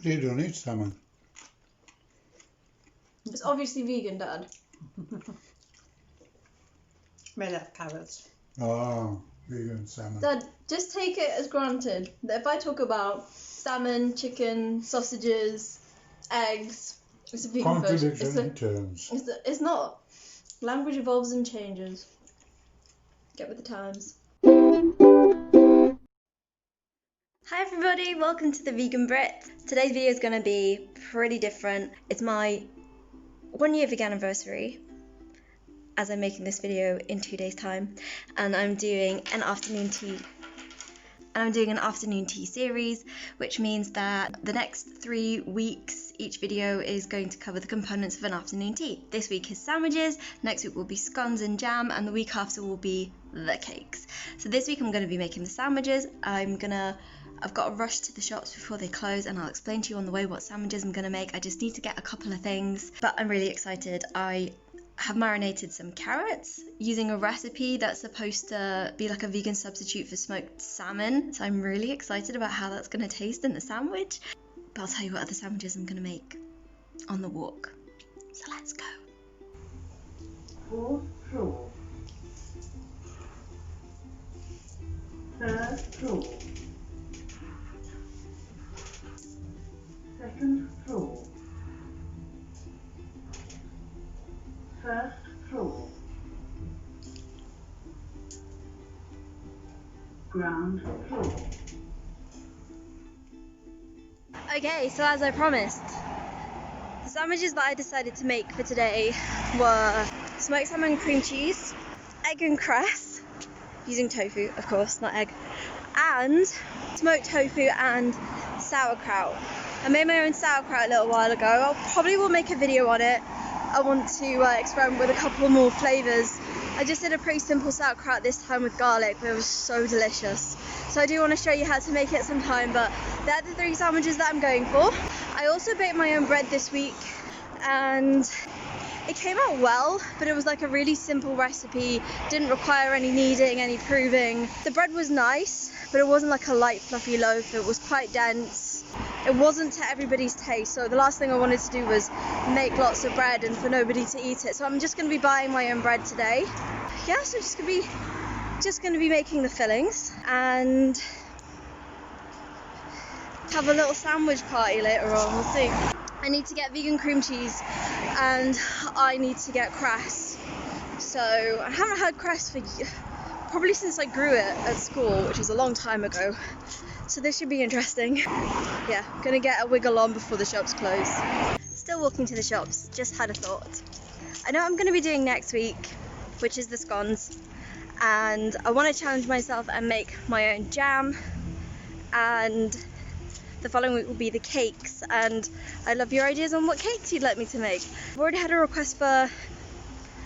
You don't eat salmon. It's obviously vegan, Dad. Made of carrots. Oh, vegan salmon. Dad, just take it as granted that if I talk about salmon, chicken, sausages, eggs, it's a vegan version. Contradiction in terms. It's not. Language evolves and changes. Get with the times. Hi everybody, welcome to the Vegan Brit. Today's video is going to be pretty different. It's my 1 year veganiversary, as I'm making this video in 2 days time, and I'm doing an afternoon tea. Series, which means that the next 3 weeks each video is going to cover the components of an afternoon tea. This week is sandwiches, next week will be scones and jam, and the week after will be the cakes. So this week I'm going to be making the sandwiches. I've got to rush to the shops before they close, and I'll explain to you on the way what sandwiches I'm going to make. I just need to get a couple of things, but I'm really excited. I have marinated some carrots using a recipe that's supposed to be like a vegan substitute for smoked salmon. So I'm really excited about how that's going to taste in the sandwich. But I'll tell you what other sandwiches I'm going to make on the walk. So let's go. 4th floor. 3rd floor. 2nd floor. 1st floor. Ground floor. Okay, so as I promised, the sandwiches that I decided to make for today were smoked salmon and cream cheese, egg and cress, using tofu, of course, not egg, and smoked tofu and sauerkraut. I made my own sauerkraut a little while ago. I probably will make a video on it. I want to experiment with a couple more flavours. I just did a pretty simple sauerkraut this time with garlic, but it was so delicious. So I do want to show you how to make it sometime, but they're the 3 sandwiches that I'm going for. I also baked my own bread this week, and it came out well, but it was like a really simple recipe, didn't require any kneading, any proving. The bread was nice, but it wasn't like a light fluffy loaf, it was quite dense. It wasn't to everybody's taste, so the last thing I wanted to do was make lots of bread and for nobody to eat it. So I'm just going to be buying my own bread today. Yeah, so just going to be making the fillings and have a little sandwich party later on, we'll see. I need to get vegan cream cheese and I need to get cress. So I haven't had cress for probably since I grew it at school, which was a long time ago. So this should be interesting. Yeah, gonna get a wiggle on before the shops close. Still walking to the shops, just had a thought. I know I'm gonna be doing next week, which is the scones, and I want to challenge myself and make my own jam, and the following week will be the cakes, and I'd love your ideas on what cakes you'd like me to make. I've already had a request for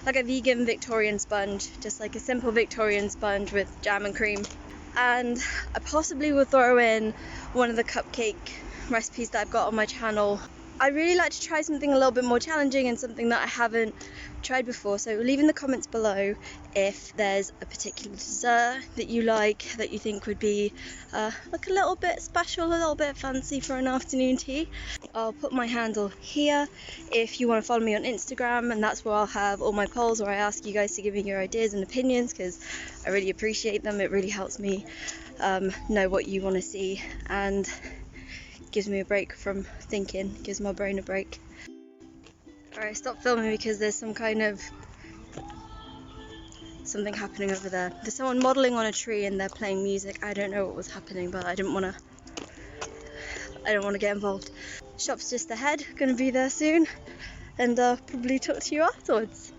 like a vegan Victorian sponge, just like a simple Victorian sponge with jam and cream. And I possibly will throw in one of the cupcake recipes that I've got on my channel. I'd really like to try something a little bit more challenging and something that I haven't tried before, so leave in the comments below if there's a particular dessert that you like, that you think would be like a little bit special, a little bit fancy for an afternoon tea. I'll put my handle here if you want to follow me on Instagram, and that's where I'll have all my polls where I ask you guys to give me your ideas and opinions, because I really appreciate them. It really helps me know what you want to see, and gives me a break from thinking, gives my brain a break. Alright, stop filming because there's some kind of something happening over there. There's someone modelling on a tree and they're playing music. I don't know what was happening, but I didn't want to get involved. Shop's just ahead, gonna be there soon, and probably talk to you afterwards.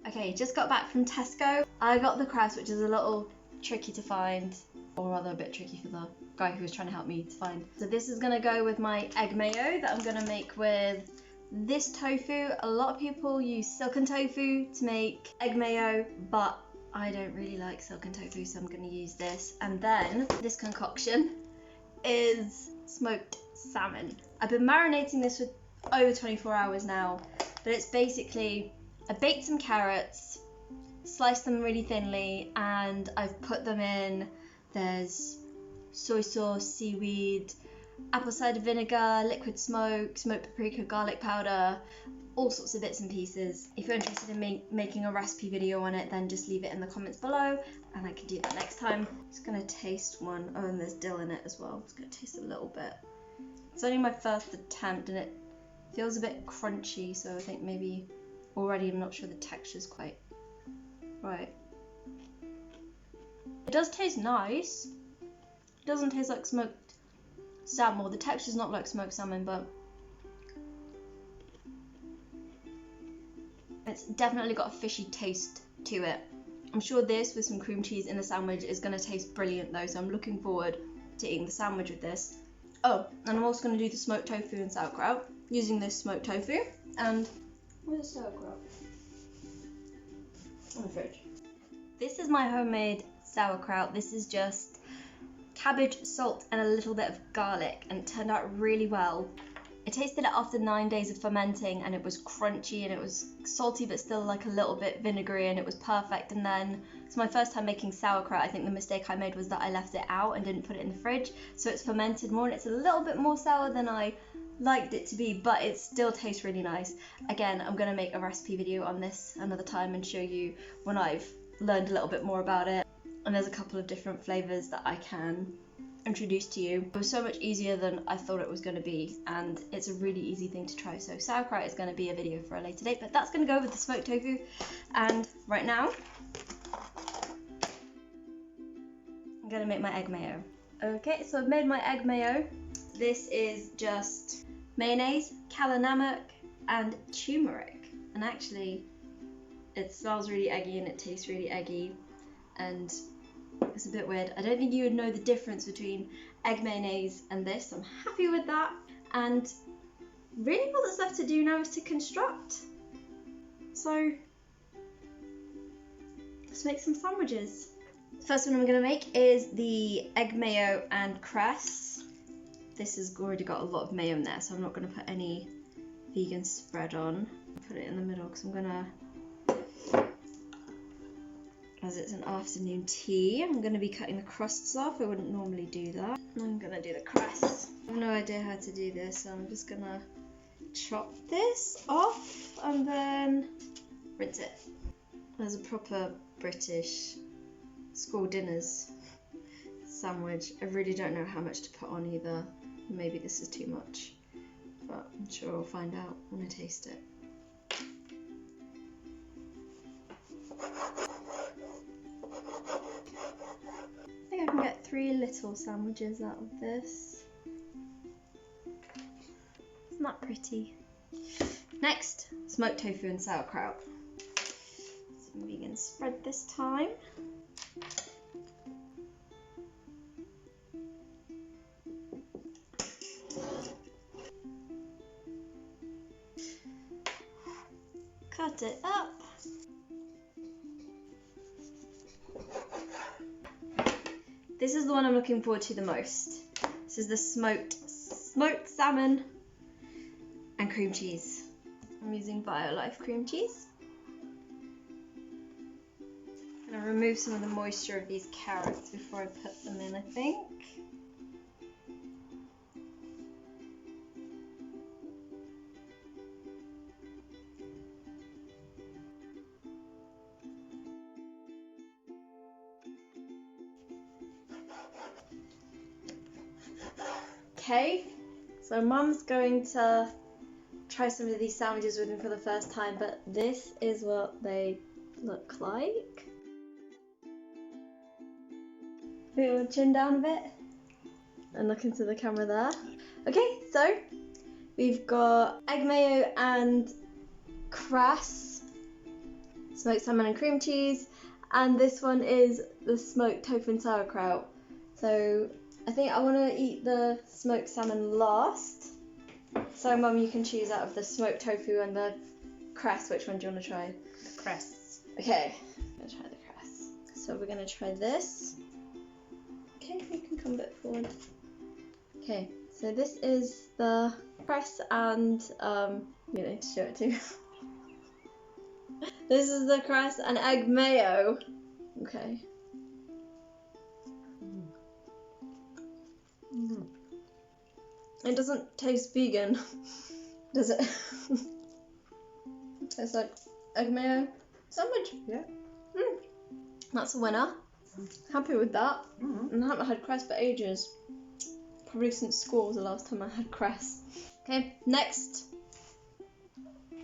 Okay, just got back from Tesco. I got the cress, which is a little tricky to find, or rather a bit tricky for the guy who was trying to help me to find. So this is gonna go with my egg mayo that I'm gonna make with this tofu. A lot of people use silken tofu to make egg mayo, but I don't really like silken tofu, so I'm gonna use this. And then this concoction is smoked salmon. I've been marinating this for over 24 hours now, but it's basically, I baked some carrots, sliced them really thinly, and I've put them in. There's soy sauce, seaweed, apple cider vinegar, liquid smoke, smoked paprika, garlic powder, all sorts of bits and pieces. If you're interested in making a recipe video on it, then just leave it in the comments below and I can do that next time. Just gonna taste one. Oh, and there's dill in it as well. Just gonna taste a little bit. It's only my first attempt and it feels a bit crunchy, so I think maybe already I'm not sure the texture's quite right. It does taste nice. It doesn't taste like smoked salmon. Well, the texture's not like smoked salmon, but it's definitely got a fishy taste to it. I'm sure this with some cream cheese in the sandwich is going to taste brilliant though, so I'm looking forward to eating the sandwich with this. Oh, and I'm also going to do the smoked tofu and sauerkraut using this smoked tofu. And where's the sauerkraut? In the fridge. This is my homemade sauerkraut. This is just cabbage, salt, and a little bit of garlic, and it turned out really well. I tasted it after 9 days of fermenting, and it was crunchy and it was salty but still like a little bit vinegary, and it was perfect. And then it's my first time making sauerkraut. I think the mistake I made was that I left it out and didn't put it in the fridge, so it's fermented more and it's a little bit more sour than I liked it to be, but it still tastes really nice. Again, I'm going to make a recipe video on this another time and show you when I've learned a little bit more about it. And there's a couple of different flavours that I can introduce to you. It was so much easier than I thought it was going to be, and it's a really easy thing to try. So sauerkraut is going to be a video for a later date, but that's going to go with the smoked tofu. And right now I'm going to make my egg mayo. Okay, so I've made my egg mayo. This is just mayonnaise, kalanamak, and turmeric. And actually it smells really eggy and it tastes really eggy, and it's a bit weird. I don't think you would know the difference between egg mayonnaise and this. I'm happy with that. And really all that's left to do now is to construct. So let's make some sandwiches. The first one I'm going to make is the egg mayo and cress. This has already got a lot of mayo in there, so I'm not going to put any vegan spread on. Put it in the middle because I'm going to, as it's an afternoon tea, I'm going to be cutting the crusts off. I wouldn't normally do that. I'm going to do the crust. I have no idea how to do this, so I'm just going to chop this off and then rinse it. There's a proper British school dinners sandwich. I really don't know how much to put on either. Maybe this is too much, but I'm sure I'll find out when I taste it. I think I can get 3 little sandwiches out of this. Isn't that pretty? Next, smoked tofu and sauerkraut. Some vegan spread this time. Cut it up. This is the one I'm looking forward to the most. This is the smoked salmon and cream cheese. I'm using BioLife cream cheese. I'm gonna remove some of the moisture of these carrots before I put them in, I think. Okay, so Mum's going to try some of these sandwiches with me for the first time, but this is what they look like. Put your chin down a bit and look into the camera there. Okay, so we've got egg mayo and cress, smoked salmon and cream cheese, and this one is the smoked tofu and sauerkraut. So I think I want to eat the smoked salmon last. So Mum, you can choose out of the smoked tofu and the cress. Which one do you want to try? The cress. Okay, I'm going to try the cress. So we're going to try this. Okay, you can come a bit forward. Okay, so this is the cress and, you know, to show it too. This is the cress and egg mayo. Okay. It doesn't taste vegan, does it? Tastes like egg mayo sandwich. Yeah. That's a winner. Happy with that. Mm. And I haven't had cress for ages. Probably since school was the last time I had cress. Okay, next.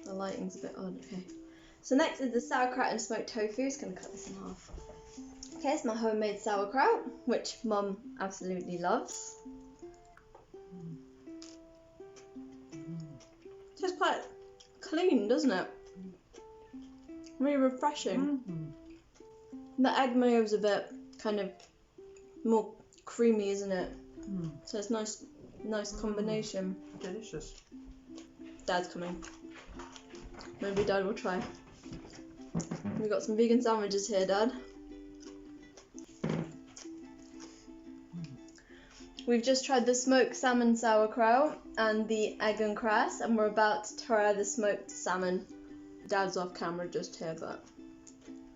The lighting's a bit odd. Okay. So next is the sauerkraut and smoked tofu. Just gonna cut this in half. Okay, it's my homemade sauerkraut, which Mum absolutely loves. Tastes quite clean, doesn't it? Really refreshing. Mm-hmm. The egg mayo's a bit kind of more creamy, isn't it? Mm. So it's nice combination. Delicious. Dad's coming. Maybe Dad will try. We've got some vegan sandwiches here, Dad. We've just tried the smoked salmon sauerkraut and the egg and cress, and we're about to try the smoked salmon. Dad's off camera just here, but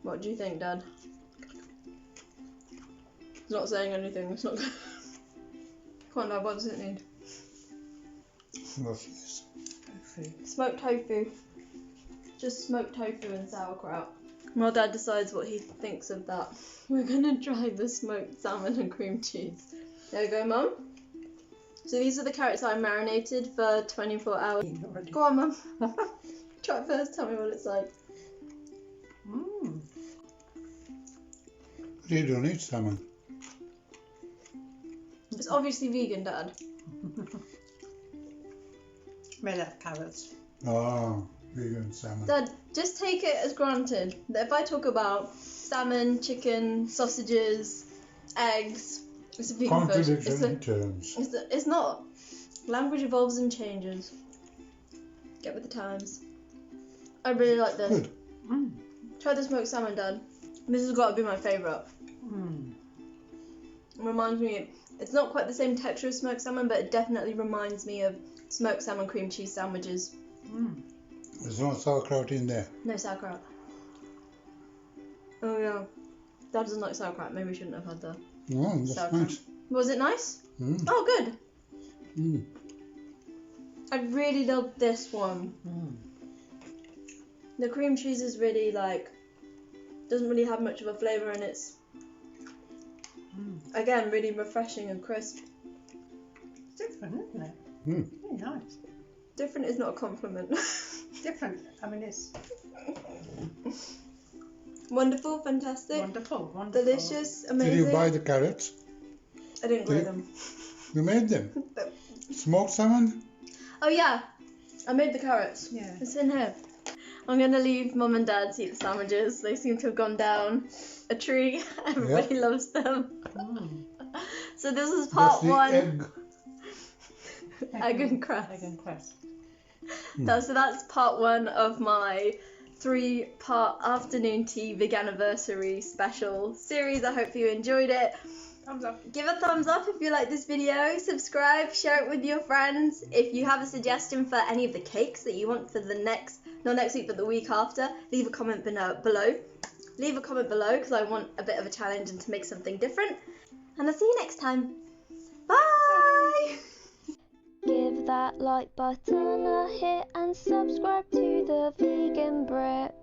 what do you think, Dad? He's not saying anything. It's not good. Come on, Dad. What does it need? What's this? Tofu. Smoked tofu. Just smoked tofu and sauerkraut. While Dad decides what he thinks of that, we're gonna try the smoked salmon and cream cheese. There you go, Mum. So these are the carrots I marinated for 24 hours. Already. Go on, Mum. Try it first. Tell me what it's like. Mm. You don't eat salmon. It's obviously vegan, Dad. Made out of carrots. Oh, vegan salmon. Dad, just take it as granted that if I talk about salmon, chicken, sausages, eggs, it's a vegan version. Contradiction terms. It's not. Language evolves and changes. Get with the times. I really like this. Good. Mm. Try the smoked salmon, Dad. This has got to be my favourite. Mm. It reminds me, it's not quite the same texture as smoked salmon, but it definitely reminds me of smoked salmon cream cheese sandwiches. Mm. There's no sauerkraut in there. No sauerkraut. Oh yeah. Dad doesn't like sauerkraut. Maybe we shouldn't have had the Oh, that's sauerkraut. nice. Was it nice? Mm. Oh, good. Mm. I really love this one. Mm. The cream cheese is really doesn't really have much of a flavour, and it's again really refreshing and crisp. It's different, isn't it? Mm. Really nice. Different is not a compliment. Different. I mean, it's Wonderful, fantastic, wonderful. delicious, Did amazing. you buy the carrots? I didn't grow Did- them. You made them? Smoked salmon? Oh yeah, I made the carrots. Yeah. It's in here. I'm gonna leave Mum and Dad to eat the sandwiches. They seem to have gone down a tree. Everybody loves them. Mm. So this is That's part the one. egg. Egg and cress. Egg and cress. So that's part one of my 3-part afternoon tea veganiversary special series. I hope you enjoyed it. Thumbs up. Give a thumbs up if you like this video, subscribe, share it with your friends. If you have a suggestion for any of the cakes that you want for the not next week but the week after, leave a comment below. Leave a comment below because I want a bit of a challenge and to make something different. And I'll see you next time. Bye! Give that like button a hit and subscribe to the Vegan Brit.